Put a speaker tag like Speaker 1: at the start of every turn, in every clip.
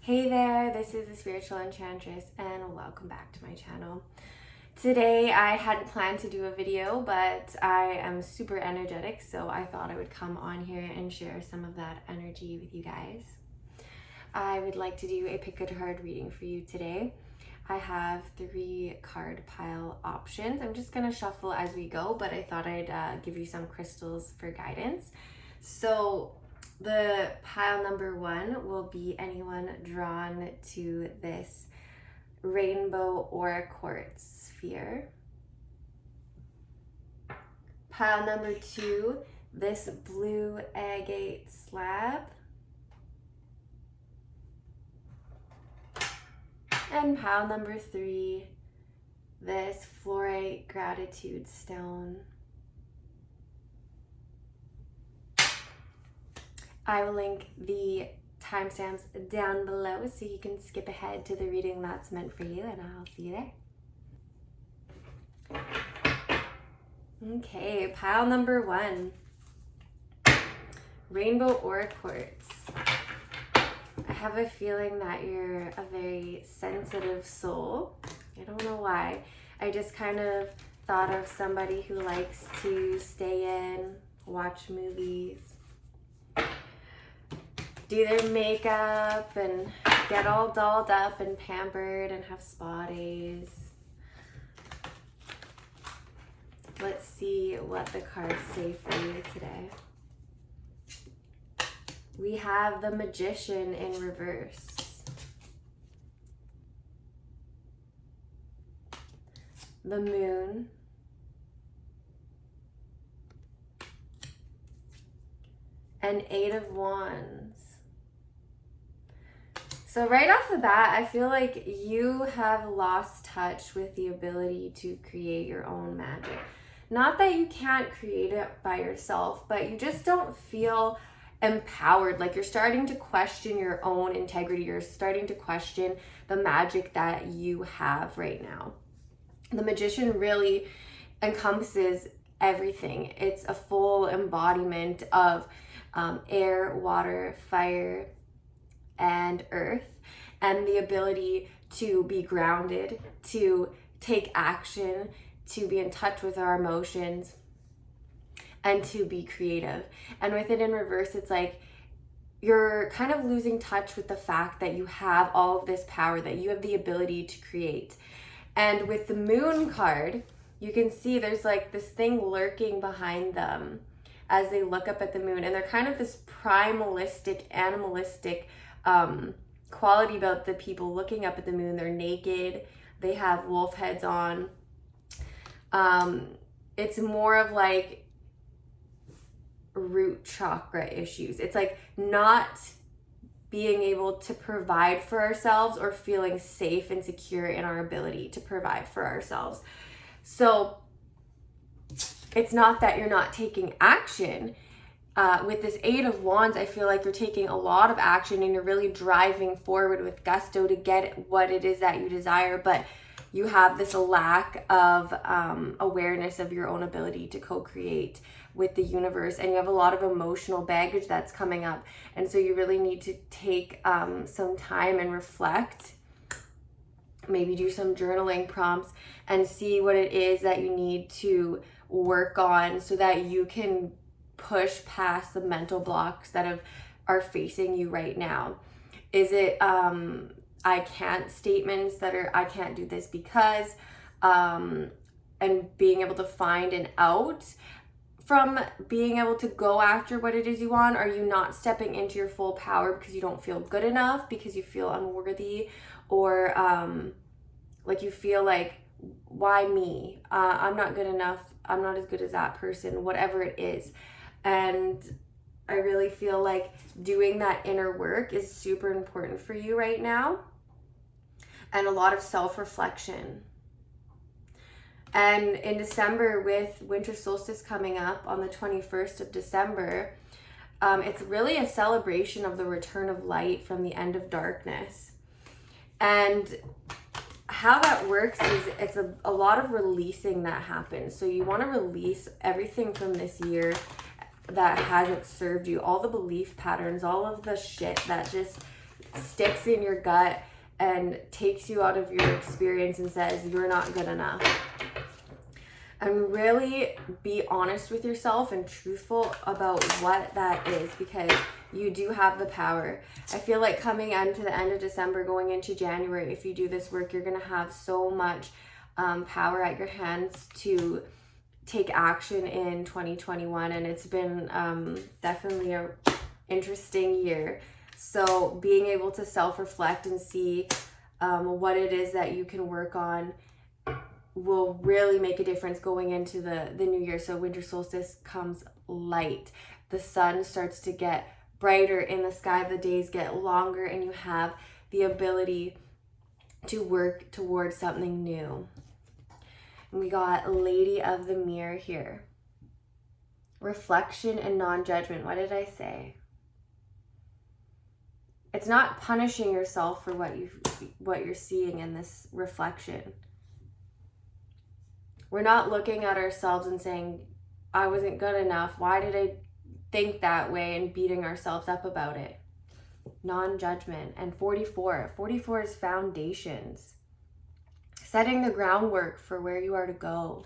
Speaker 1: Hey there, this is the Spiritual Enchantress and welcome back to my channel. Today I hadn't planned to do a video, but I am super energetic, so I thought I would come on here and share some of that energy with you guys. I would like to do a pick a card reading for you today. I have 3 card pile options. I'm just going to shuffle as we go, but I thought I'd give you some crystals for guidance. So the pile number 1 will be anyone drawn to this rainbow or quartz sphere. Pile number 2, this blue agate slab. And pile number 3, this fluorite gratitude stone. I will link the timestamps down below so you can skip ahead to the reading that's meant for you, and I'll see you there. Okay, pile number 1, rainbow or quartz. I have a feeling that you're a very sensitive soul. I don't know why. I just kind of thought of somebody who likes to stay in, watch movies, do their makeup, and get all dolled up and pampered and have spa days. Let's see what the cards say for you today. We have the Magician in reverse. The Moon. And 8 of Wands. So right off the bat, I feel like you have lost touch with the ability to create your own magic. Not that you can't create it by yourself, but you just don't feel empowered. Like you're starting to question your own integrity. You're starting to question the magic that you have right now. The Magician really encompasses everything. It's a full embodiment of air, water, fire, and earth, and the ability to be grounded, to take action, to be in touch with our emotions, and to be creative. And with it in reverse, it's like you're kind of losing touch with the fact that you have all of this power, that you have the ability to create. And with the Moon card, you can see there's like this thing lurking behind them as they look up at the moon, and they're kind of this primalistic, animalistic quality about the people looking up at the moon. They're naked, they have wolf heads on. It's more of like root chakra issues. It's like not being able to provide for ourselves or feeling safe and secure in our ability to provide for ourselves. So it's not that you're not taking action. With this 8 of Wands, I feel like you're taking a lot of action and you're really driving forward with gusto to get what it is that you desire, but you have this lack of awareness of your own ability to co-create with the universe, and you have a lot of emotional baggage that's coming up, and so you really need to take some time and reflect, maybe do some journaling prompts and see what it is that you need to work on so that you can push past the mental blocks that are facing you right now. Is it I can't statements that are I can't do this because and being able to find an out from being able to go after what it is you want? Are you not stepping into your full power because you don't feel good enough, because you feel unworthy, or like you feel like, why me? I'm not good enough. I'm not as good as that person, whatever it is. And I really feel like doing that inner work is super important for you right now, and a lot of self-reflection. And in December, with winter solstice coming up on the 21st of December, it's really a celebration of the return of light from the end of darkness. And how that works is it's a lot of releasing that happens. So you want to release everything from this year that hasn't served you, all the belief patterns, all of the shit that just sticks in your gut and takes you out of your experience and says you're not good enough. And really be honest with yourself and truthful about what that is, because you do have the power. I feel like coming into the end of December, going into January, if you do this work, you're going to have so much power at your hands to take action in 2021. And it's been definitely a interesting year. So being able to self-reflect and see what it is that you can work on will really make a difference going into the new year. So winter solstice comes light. The sun starts to get brighter in the sky. The days get longer and you have the ability to work towards something new. And we got Lady of the Mirror here. Reflection and non-judgment. What did I say? It's not punishing yourself for what you're seeing in this reflection. We're not looking at ourselves and saying, I wasn't good enough. Why did I think that way? And beating ourselves up about it. Non-judgment. And 44. 44 is foundations. Setting the groundwork for where you are to go.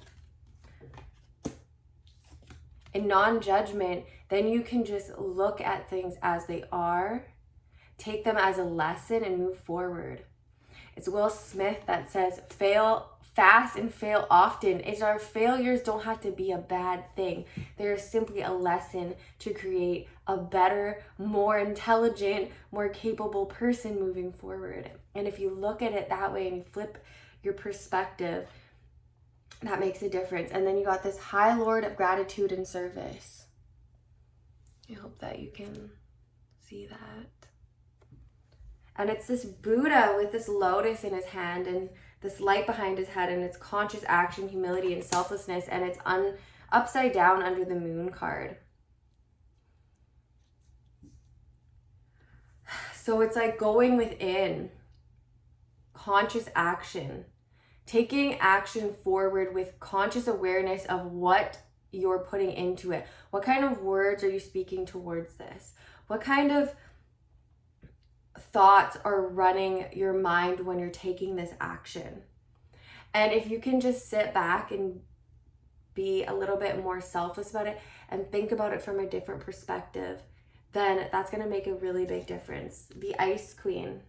Speaker 1: In non-judgment, then you can just look at things as they are, take them as a lesson, and move forward. It's Will Smith that says, fail fast and fail often. Is our failures don't have to be a bad thing. They're simply a lesson to create a better, more intelligent, more capable person moving forward. And if you look at it that way and you flip your perspective, that makes a difference. And then you got this High Lord of Gratitude and Service. I hope that you can see that. And it's this Buddha with this lotus in his hand and this light behind his head, and it's conscious action, humility, and selflessness, and it's upside down under the moon card. So it's like going within, conscious action, taking action forward with conscious awareness of what you're putting into it. What kind of words are you speaking towards this? What kind of thoughts are running your mind when you're taking this action? And if you can just sit back and be a little bit more selfless about it and think about it from a different perspective, then that's going to make a really big difference. The Ice Queen.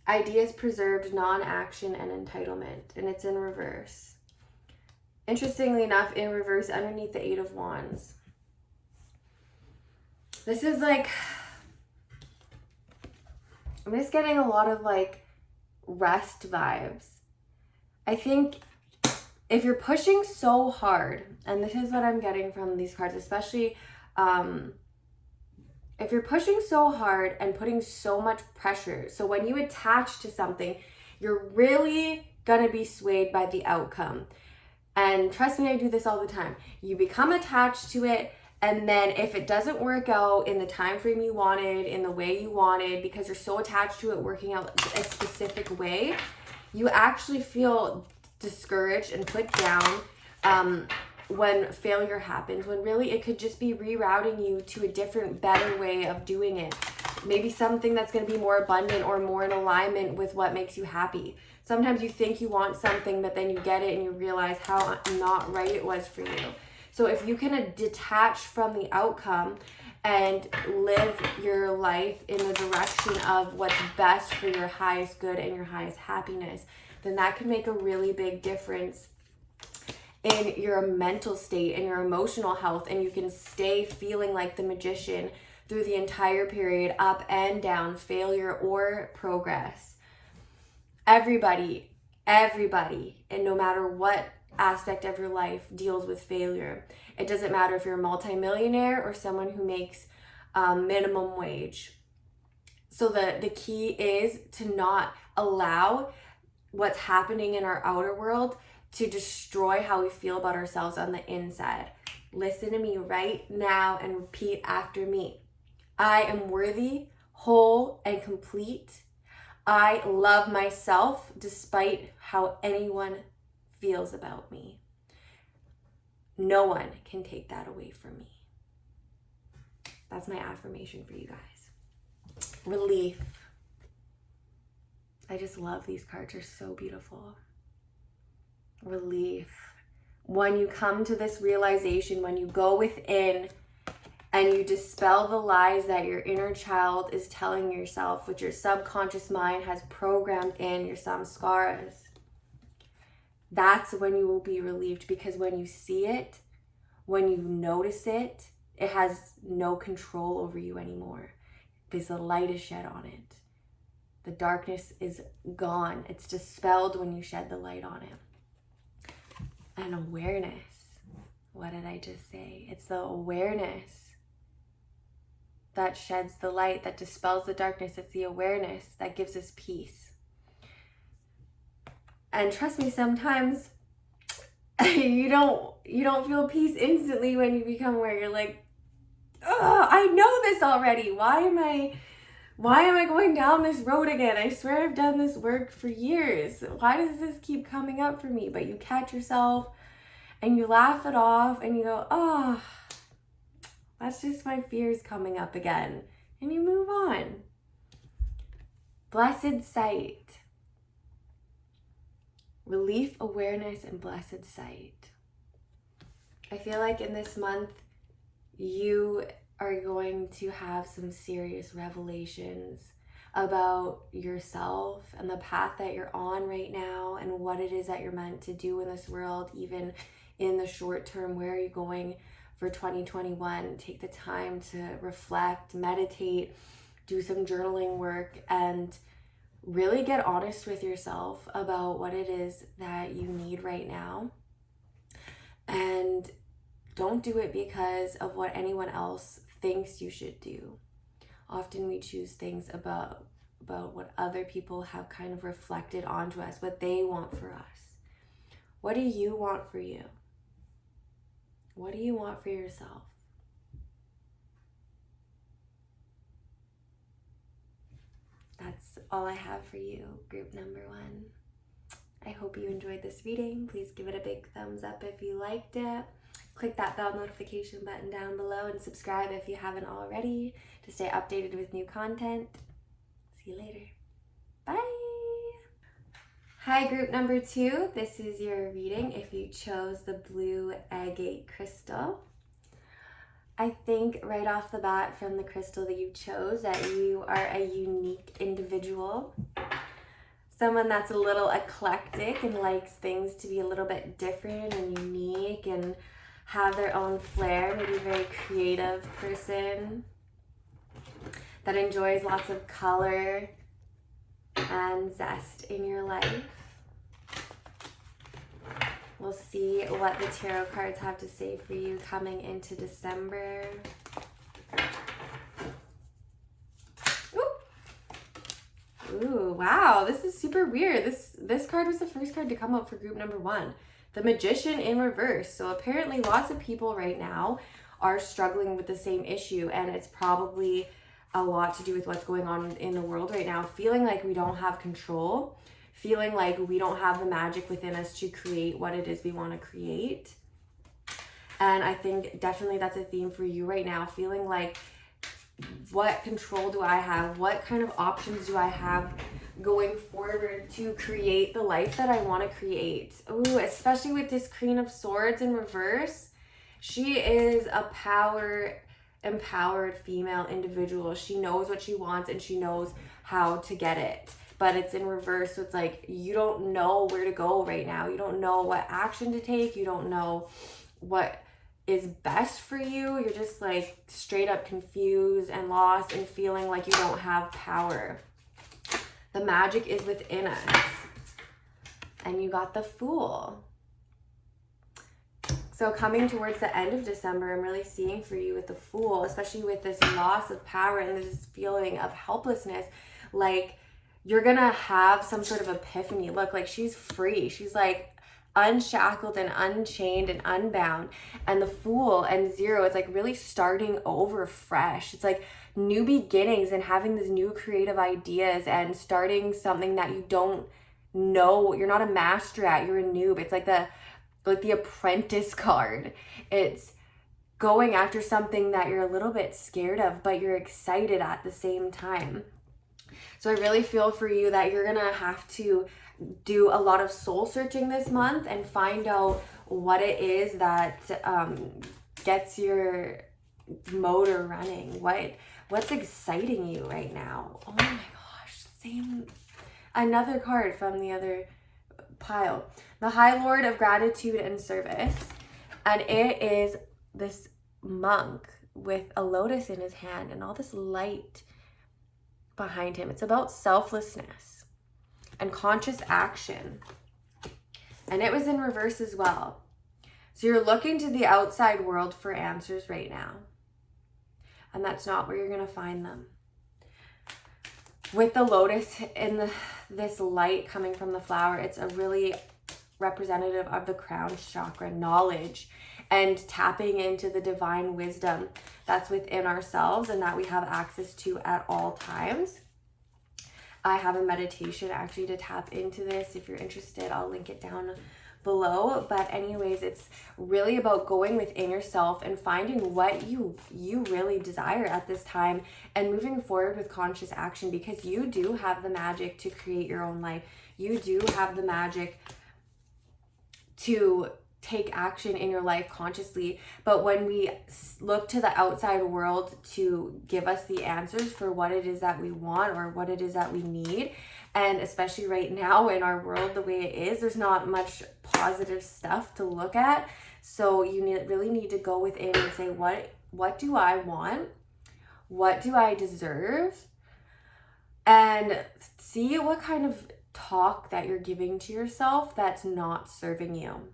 Speaker 1: Ideas preserved, non-action, and entitlement. And it's in reverse. Interestingly enough, in reverse underneath the Eight of Wands. This is like, I'm just getting a lot of like rest vibes. I think if you're pushing so hard, and this is what I'm getting from these cards, especially if you're pushing so hard and putting so much pressure, so when you attach to something, you're really gonna be swayed by the outcome. And trust me, I do this all the time. You become attached to it, and then if it doesn't work out in the time frame you wanted, in the way you wanted, because you're so attached to it working out a specific way, you actually feel discouraged and put down when failure happens, when really it could just be rerouting you to a different, better way of doing it. Maybe something that's going to be more abundant or more in alignment with what makes you happy. Sometimes you think you want something, but then you get it and you realize how not right it was for you. So if you can detach from the outcome and live your life in the direction of what's best for your highest good and your highest happiness, then that can make a really big difference in your mental state and your emotional health, and you can stay feeling like the magician through the entire period, up and down, failure or progress. Everybody, and no matter what aspect of your life deals with failure. It doesn't matter if you're a multimillionaire or someone who makes minimum wage. So the key is to not allow what's happening in our outer world to destroy how we feel about ourselves on the inside. Listen to me right now and repeat after me. I am worthy, whole, and complete. I love myself despite how anyone feels about me. No one can take that away from me. That's my affirmation for you guys. Relief. I just love these cards. They're so beautiful. Relief. When you come to this realization, when you go within and you dispel the lies that your inner child is telling yourself, which your subconscious mind has programmed in, your samskaras, that's when you will be relieved, because when you see it, when you notice it, it has no control over you anymore because the light is shed on it. The darkness is gone. It's dispelled when you shed the light on it. And awareness. What did I just say? It's the awareness that sheds the light, that dispels the darkness. It's the awareness that gives us peace. And trust me, sometimes you don't feel peace instantly when you become aware. You're like, oh, I know this already. Why am I going down this road again? I swear I've done this work for years. Why does this keep coming up for me? But you catch yourself and you laugh it off and you go, oh, that's just my fears coming up again. And you move on. Blessed sight. Relief, awareness, and blessed sight. I feel like in this month, you are going to have some serious revelations about yourself and the path that you're on right now and what it is that you're meant to do in this world, even in the short term. Where are you going for 2021? Take the time to reflect, meditate, do some journaling work, and really get honest with yourself about what it is that you need right now. And don't do it because of what anyone else thinks you should do. Often we choose things about what other people have kind of reflected onto us, what they want for us. What do you want for you? What do you want for yourself? That's all I have for you, group number 1. I hope you enjoyed this reading. Please give it a big thumbs up if you liked it. Click that bell notification button down below and subscribe if you haven't already to stay updated with new content. See you later. Bye. Hi, group number 2. This is your reading if you chose the blue agate crystal. I think right off the bat from the crystal that you chose that you are a unique individual. Someone that's a little eclectic and likes things to be a little bit different and unique and have their own flair. Maybe a very creative person that enjoys lots of color and zest in your life. We'll see what the tarot cards have to say for you coming into December. Ooh, wow, this is super weird. This card was the first card to come up for group number 1. The Magician in reverse. So apparently lots of people right now are struggling with the same issue, and it's probably a lot to do with what's going on in the world right now. Feeling like we don't have control. Feeling like we don't have the magic within us to create what it is we want to create. And I think definitely that's a theme for you right now. Feeling like, what control do I have? What kind of options do I have going forward to create the life that I want to create? Ooh, especially with this Queen of Swords in reverse. She is a empowered female individual. She knows what she wants and she knows how to get it. But it's in reverse, so it's like you don't know where to go right now. You don't know what action to take. You don't know what is best for you. You're just like straight up confused and lost and feeling like you don't have power. The magic is within us. And you got the Fool. So coming towards the end of December, I'm really seeing for you with the Fool, especially with this loss of power and this feeling of helplessness, like you're gonna have some sort of epiphany. Look, like she's free. She's like unshackled and unchained and unbound. And the Fool and Zero, it's like really starting over fresh. It's like new beginnings and having these new creative ideas and starting something that you don't know. You're not a master at, you're a noob. It's like the apprentice card. It's going after something that you're a little bit scared of, but you're excited at the same time. So I really feel for you that you're gonna have to do a lot of soul searching this month and find out what it is that gets your motor running. What's exciting you right now? Oh my gosh, same. Another card from the other pile. The High Lord of Gratitude and Service. And it is this monk with a lotus in his hand and all this light behind him. It's about selflessness and conscious action. And it was in reverse as well. So you're looking to the outside world for answers right now. And that's not where you're going to find them. With the lotus in this light coming from the flower, it's a really representative of the crown chakra, knowledge, and tapping into the divine wisdom that's within ourselves and that we have access to at all times. I have a meditation actually to tap into this. If you're interested, I'll link it down below. But anyways, it's really about going within yourself and finding what you really desire at this time and moving forward with conscious action, because you do have the magic to create your own life. You do have the magic to take action in your life consciously. But when we look to the outside world to give us the answers for what it is that we want or what it is that we need, and especially right now in our world the way it is, there's not much positive stuff to look at. So you really need to go within and say, what do I want? What do I deserve? And see what kind of talk that you're giving to yourself that's not serving you.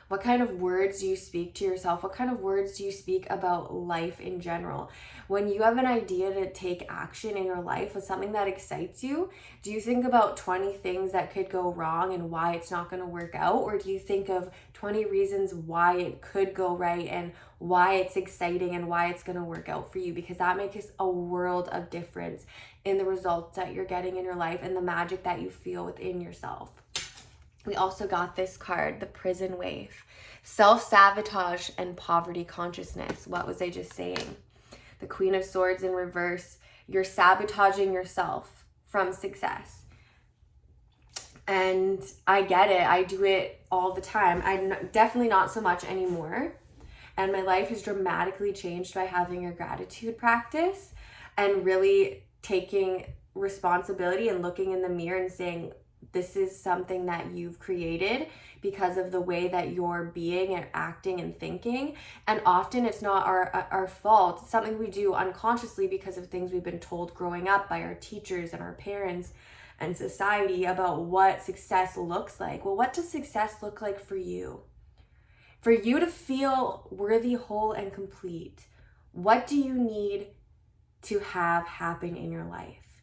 Speaker 1: What kind of words do you speak to yourself? What kind of words do you speak about life in general? When you have an idea to take action in your life with something that excites you, do you think about 20 things that could go wrong and why it's not going to work out? Or do you think of 20 reasons why it could go right and why it's exciting and why it's going to work out for you? Because that makes a world of difference in the results that you're getting in your life and the magic that you feel within yourself. We also got this card, the Prison Wave. Self-sabotage and poverty consciousness. What was I just saying? The Queen of Swords in reverse. You're sabotaging yourself from success. And I get it. I do it all the time. I'm definitely not so much anymore. And my life has dramatically changed by having a gratitude practice and really taking responsibility and looking in the mirror and saying, this is something that you've created because of the way that you're being and acting and thinking. And often it's not our fault. It's something we do unconsciously because of things we've been told growing up by our teachers and our parents and society about what success looks like. Well, what does success look like for you? For you to feel worthy, whole, and complete, what do you need to have happen in your life?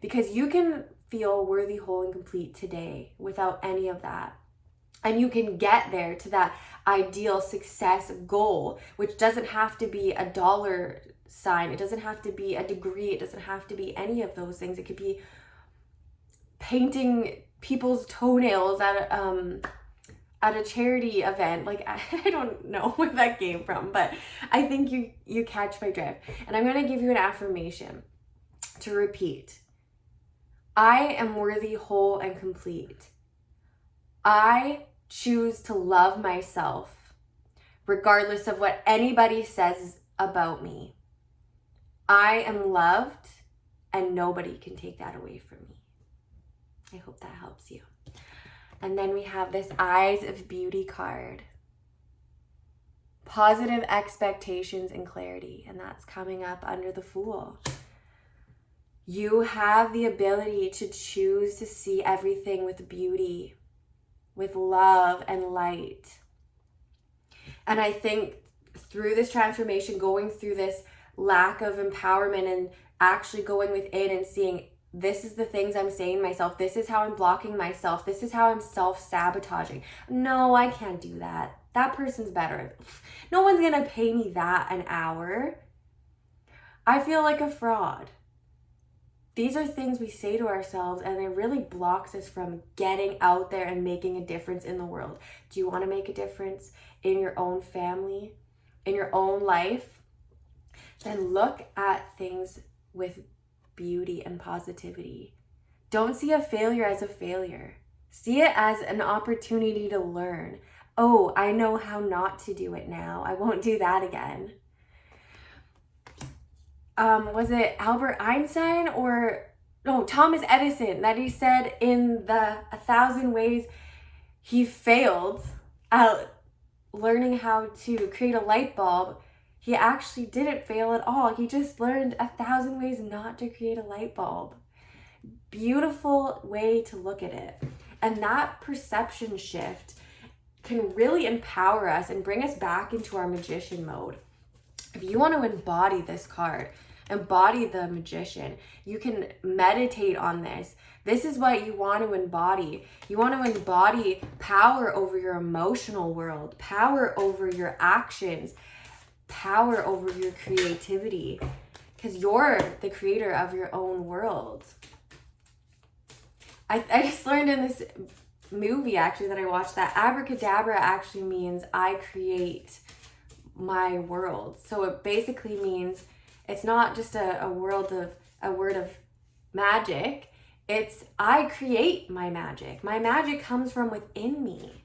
Speaker 1: Because you can feel worthy, whole, and complete today without any of that. And you can get there to that ideal success goal, which doesn't have to be a dollar sign. It doesn't have to be a degree. It doesn't have to be any of those things. It could be painting people's toenails at a charity event. Like, I don't know where that came from, but I think you catch my drift. And I'm going to give you an affirmation to repeat. I am worthy, whole, and complete. I choose to love myself regardless of what anybody says about me. I am loved and nobody can take that away from me. I hope that helps you. And then we have this Eyes of Beauty card. Positive expectations and clarity, and that's coming up under the Fool. You have the ability to choose to see everything with beauty, with love and light. And I think through this transformation, going through this lack of empowerment and actually going within and seeing, this is the things I'm saying to myself, this is how I'm blocking myself, this is how I'm self-sabotaging. No, I can't do that. That person's better. No one's gonna pay me that an hour. I feel like a fraud. These are things we say to ourselves, and it really blocks us from getting out there and making a difference in the world. Do you want to make a difference in your own family, in your own life, then look at things with beauty and positivity. Don't see a failure as a failure. See it as an opportunity to learn. Oh, I know how not to do it now. I won't do that again. Was it Albert Einstein or no, Thomas Edison, that he said in the 1,000 ways he failed at learning how to create a light bulb? He actually didn't fail at all. He just learned 1,000 ways not to create a light bulb. Beautiful way to look at it. And that perception shift can really empower us and bring us back into our magician mode. If you want to embody this card, embody the magician, you can meditate on this. This is what you want to embody. You want to embody power over your emotional world, power over your actions, power over your creativity, because you're the creator of your own world. I just learned in this movie actually that I watched that abracadabra actually means I create my world. So it basically means it's not just a word of magic. It's I create my magic. My magic comes from within me.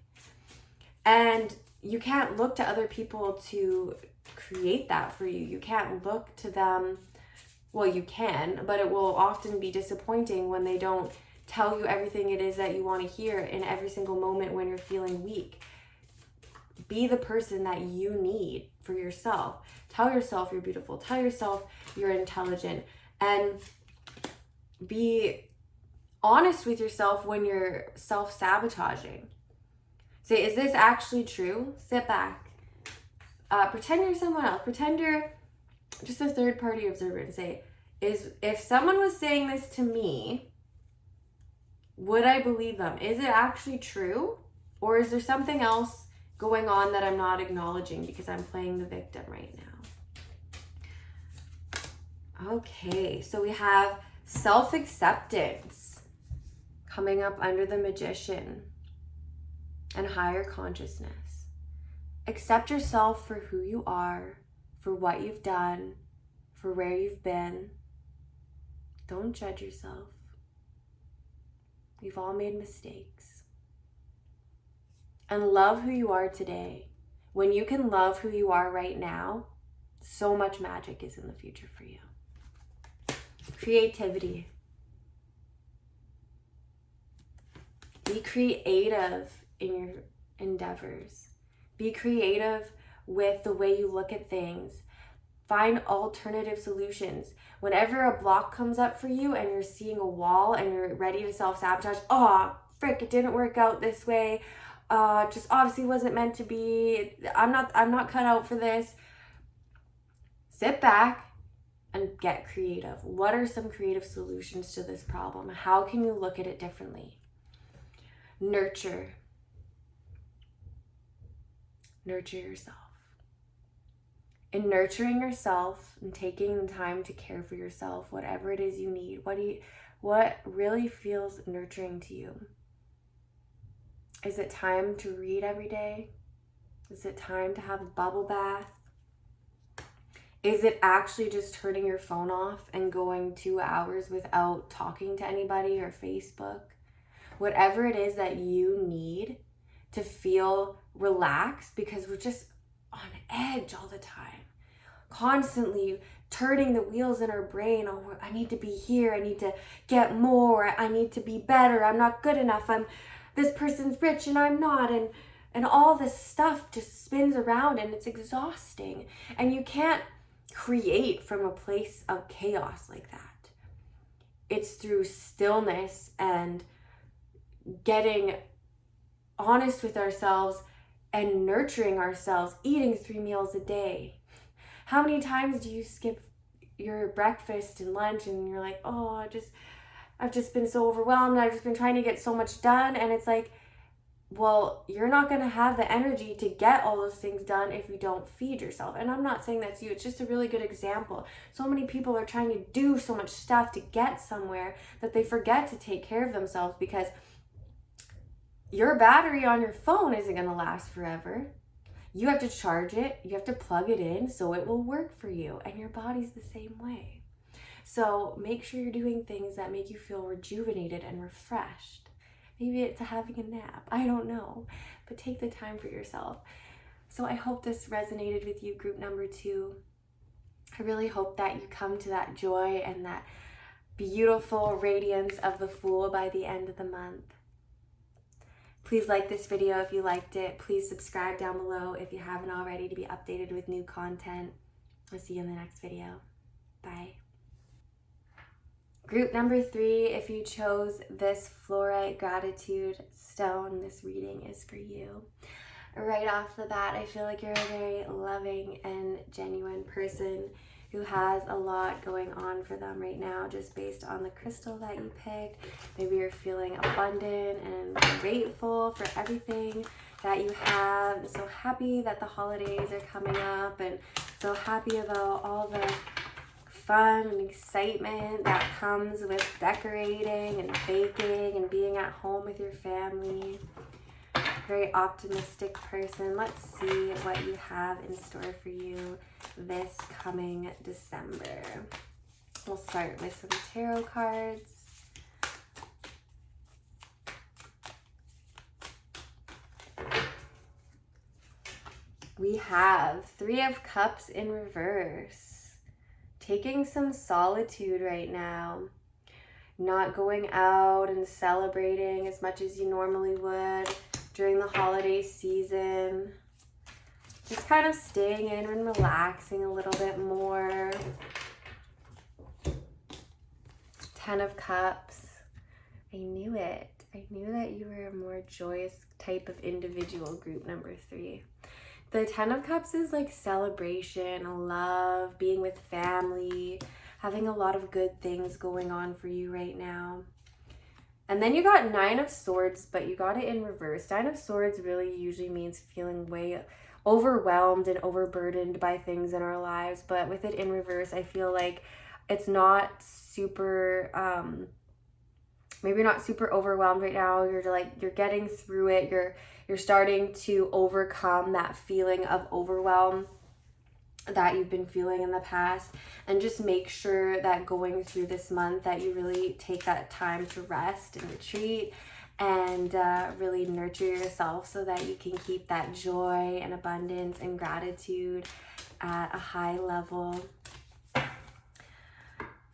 Speaker 1: And you can't look to other people to create that for you. You can't look to them. Well, you can, but it will often be disappointing when they don't tell you everything it is that you want to hear in every single moment when you're feeling weak. Be the person that you need for yourself. Tell yourself you're beautiful. Tell yourself you're intelligent. And be honest with yourself when you're self-sabotaging. Say, is this actually true? Sit back. Pretend you're someone else. Pretend you're just a third-party observer and say, if someone was saying this to me, would I believe them? Is it actually true? Or is there something else going on that I'm not acknowledging because I'm playing the victim right now? Okay, so we have self-acceptance coming up under the magician and higher consciousness. Accept yourself for who you are, for what you've done, for where you've been. Don't judge yourself. We've all made mistakes. And love who you are today. When you can love who you are right now, so much magic is in the future for you. Creativity. Be creative in your endeavors. Be creative with the way you look at things. Find alternative solutions. Whenever a block comes up for you and you're seeing a wall and you're ready to self-sabotage, oh, frick, it didn't work out this way. Just obviously wasn't meant to be. I'm not cut out for this. Sit back and get creative. What are some creative solutions to this problem? How can you look at it differently? Nurture. Nurture yourself. In nurturing yourself and taking the time to care for yourself, whatever it is you need, what really feels nurturing to you? Is it time to read every day? Is it time to have a bubble bath? Is it actually just turning your phone off and going 2 hours without talking to anybody or Facebook? Whatever it is that you need to feel relaxed, because we're just on edge all the time. Constantly turning the wheels in our brain. Oh, I need to be here. I need to get more. I need to be better. I'm not good enough. This person's rich and I'm not. And all this stuff just spins around and it's exhausting. And you can't create from a place of chaos like that. It's through stillness and getting honest with ourselves and nurturing ourselves, eating 3 meals a day. How many times do you skip your breakfast and lunch and you're like, oh, I've just been so overwhelmed. I've just been trying to get so much done. And it's like, well, you're not going to have the energy to get all those things done if you don't feed yourself. And I'm not saying that's you. It's just a really good example. So many people are trying to do so much stuff to get somewhere that they forget to take care of themselves, because your battery on your phone isn't going to last forever. You have to charge it, you have to plug it in so it will work for you, and your body's the same way. So make sure you're doing things that make you feel rejuvenated and refreshed. Maybe it's having a nap, I don't know, but take the time for yourself. So I hope this resonated with you, group number 2. I really hope that you come to that joy and that beautiful radiance of the Fool by the end of the month. Please like this video if you liked it. Please subscribe down below if you haven't already to be updated with new content. I'll see you in the next video. Bye. Group number 3, if you chose this fluorite gratitude stone, this reading is for you. Right off the bat, I feel like you're a very loving and genuine person who has a lot going on for them right now, just based on the crystal that you picked. Maybe you're feeling abundant and grateful for everything that you have. I'm so happy that the holidays are coming up, and so happy about all the fun and excitement that comes with decorating and baking and being at home with your family. Very optimistic person. Let's see what you have in store for you this coming December. We'll start with some tarot cards. We have 3 of Cups in reverse. Taking some solitude right now. Not going out and celebrating as much as you normally would during the holiday season. Just kind of staying in and relaxing a little bit more. 10 of Cups. I knew it. I knew that you were a more joyous type of individual, group number 3. The 10 of Cups is like celebration, love, being with family, having a lot of good things going on for you right now. And then you got 9 of Swords, but you got it in reverse. 9 of Swords really usually means feeling way overwhelmed and overburdened by things in our lives. But with it in reverse, I feel like it's not super, maybe you're not super overwhelmed right now. You're getting through it. You're starting to overcome that feeling of overwhelm that you've been feeling in the past, and just make sure that going through this month that you really take that time to rest and retreat and really nurture yourself so that you can keep that joy and abundance and gratitude at a high level.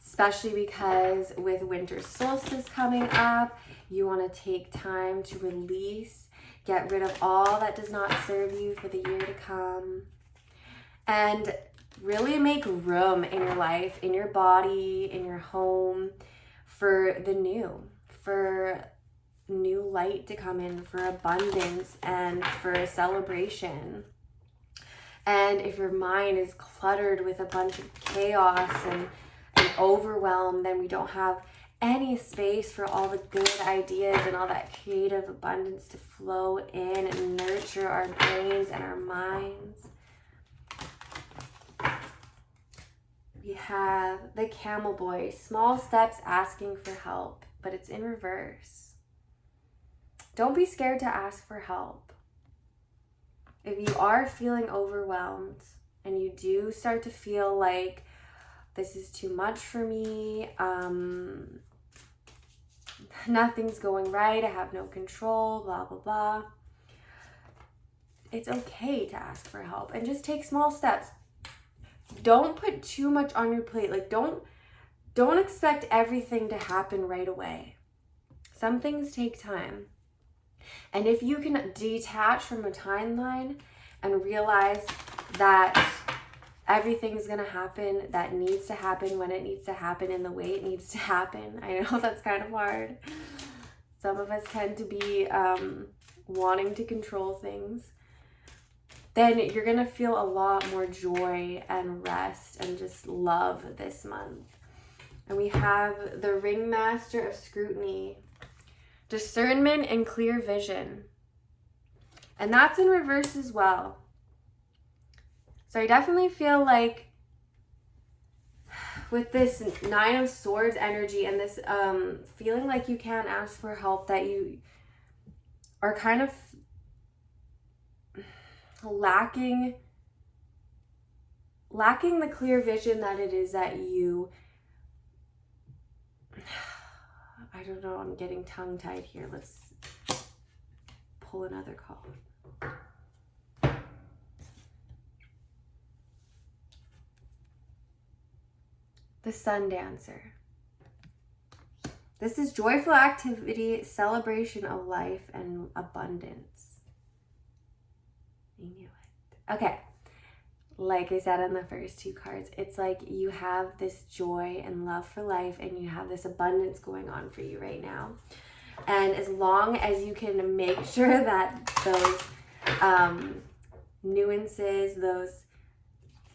Speaker 1: Especially because with winter solstice coming up, you want to take time to release, get rid of all that does not serve you for the year to come. And really make room in your life, in your body, in your home for the new, for new light to come in, for abundance and for celebration. And if your mind is cluttered with a bunch of chaos and overwhelm, then we don't have any space for all the good ideas and all that creative abundance to flow in and nurture our brains and our minds. We have the Camel Boy, small steps asking for help, but it's in reverse. Don't be scared to ask for help. If you are feeling overwhelmed and you do start to feel like this is too much for me, nothing's going right, I have no control, blah, blah, blah. It's okay to ask for help and just take small steps. Don't put too much on your plate. Like, don't expect everything to happen right away. Some things take time. And if you can detach from a timeline and realize that everything's going to happen that needs to happen when it needs to happen in the way it needs to happen. I know that's kind of hard. Some of us tend to be wanting to control things. Then you're going to feel a lot more joy and rest and just love this month. And we have the Ringmaster of Scrutiny, discernment and clear vision. And that's in reverse as well. So I definitely feel like with this 9 of Swords energy and this feeling like you can't ask for help, that you are kind of lacking the clear vision that it is that you, I don't know, I'm getting tongue-tied here. Let's pull another card. The Sun Dancer. This is joyful activity, celebration of life, and abundance. I knew it. Okay. Like I said on the first two cards, it's like you have this joy and love for life, and you have this abundance going on for you right now. And as long as you can make sure that those nuances, those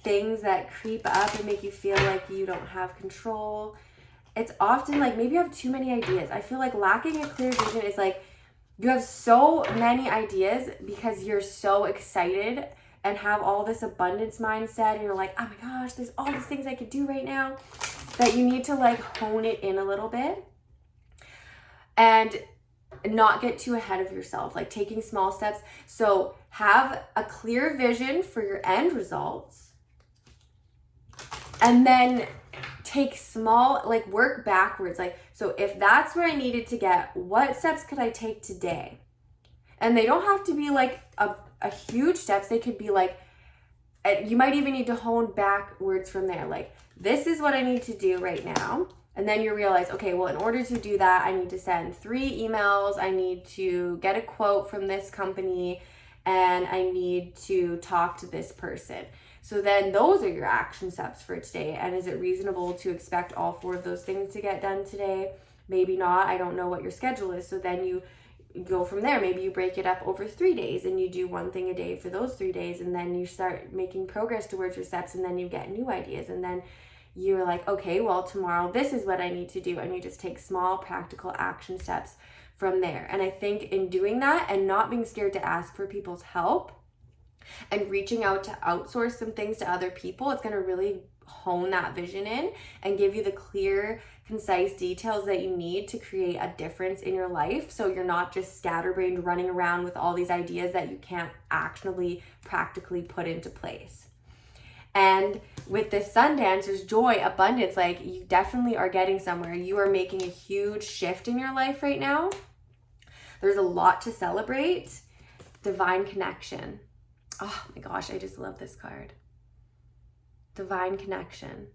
Speaker 1: things that creep up and make you feel like you don't have control, it's often like maybe you have too many ideas. I feel like lacking a clear vision is like you have so many ideas because you're so excited and have all this abundance mindset, and you're like, oh my gosh, there's all these things I could do right now, that you need to like hone it in a little bit and not get too ahead of yourself, like taking small steps. So have a clear vision for your end results, and then take small, like work backwards. Like, so if that's where I needed to get, what steps could I take today? And they don't have to be like a huge steps. They could be like, you might even need to hone backwards from there. Like, this is what I need to do right now. And then you realize, okay, well, in order to do that, I need to send 3 emails. I need to get a quote from this company, and I need to talk to this person. So then those are your action steps for today. And is it reasonable to expect all 4 of those things to get done today? Maybe not. I don't know what your schedule is. So then you go from there. Maybe you break it up over 3 days and you do one thing a day for those 3 days, and then you start making progress towards your steps, and then you get new ideas, and then you're like, okay, well, tomorrow this is what I need to do, and you just take small practical action steps from there. And I think in doing that and not being scared to ask for people's help and reaching out to outsource some things to other people, it's going to really hone that vision in and give you the clear, concise details that you need to create a difference in your life, so you're not just scatterbrained running around with all these ideas that you can't actionably, practically put into place. And with this Sun Dancer's joy, abundance, like you definitely are getting somewhere. You are making a huge shift in your life right now. There's a lot to celebrate. Divine connection. Oh my gosh, I just love this card. Divine connection.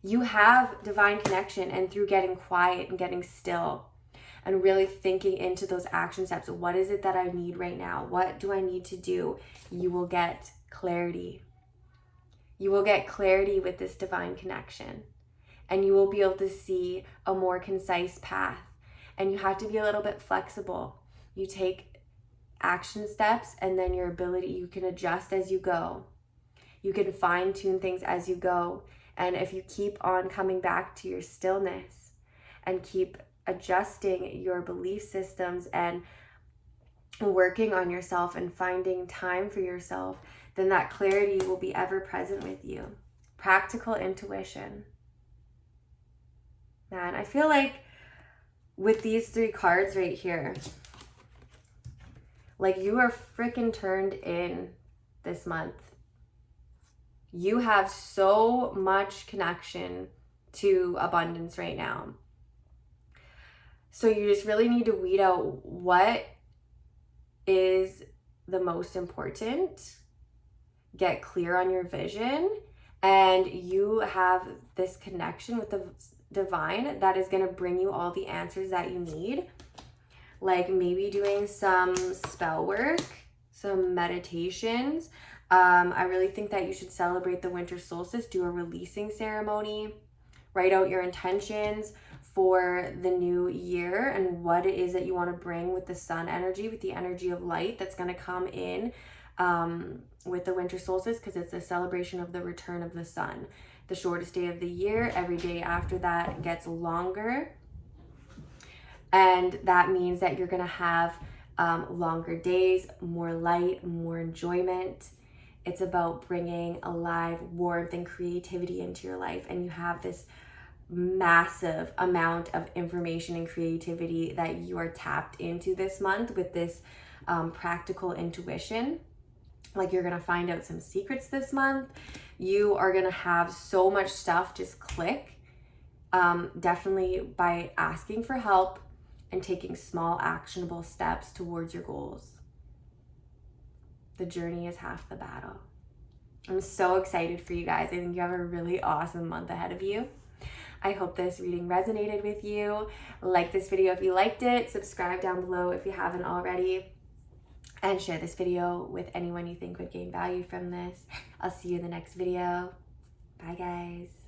Speaker 1: You have divine connection, and through getting quiet and getting still and really thinking into those action steps, what is it that I need right now? What do I need to do? You will get clarity. You will get clarity with this divine connection, and you will be able to see a more concise path. And you have to be a little bit flexible. You take action steps, and then your ability, you can adjust as you go. You can fine tune things as you go. And if you keep on coming back to your stillness and keep adjusting your belief systems and working on yourself and finding time for yourself, then that clarity will be ever present with you. Practical intuition. Man, I feel like with these 3 cards right here, like you are freaking turned in this month. You have so much connection to abundance right now. So you just really need to weed out what is the most important, get clear on your vision, and you have this connection with the divine that is going to bring you all the answers that you need. Like maybe doing some spell work, some meditations. I really think that you should celebrate the winter solstice, do a releasing ceremony, write out your intentions for the new year and what it is that you want to bring with the sun energy, with the energy of light that's going to come in with the winter solstice, because it's a celebration of the return of the sun. The shortest day of the year, every day after that gets longer. And that means that you're going to have longer days, more light, more enjoyment. It's about bringing alive warmth and creativity into your life. And you have this massive amount of information and creativity that you are tapped into this month with this practical intuition. Like, you're gonna find out some secrets this month. You are gonna have so much stuff just click. Definitely by asking for help and taking small actionable steps towards your goals. The journey is half the battle. I'm so excited for you guys. I think you have a really awesome month ahead of you. I hope this reading resonated with you. Like this video if you liked it. Subscribe down below if you haven't already. And share this video with anyone you think would gain value from this. I'll see you in the next video. Bye, guys.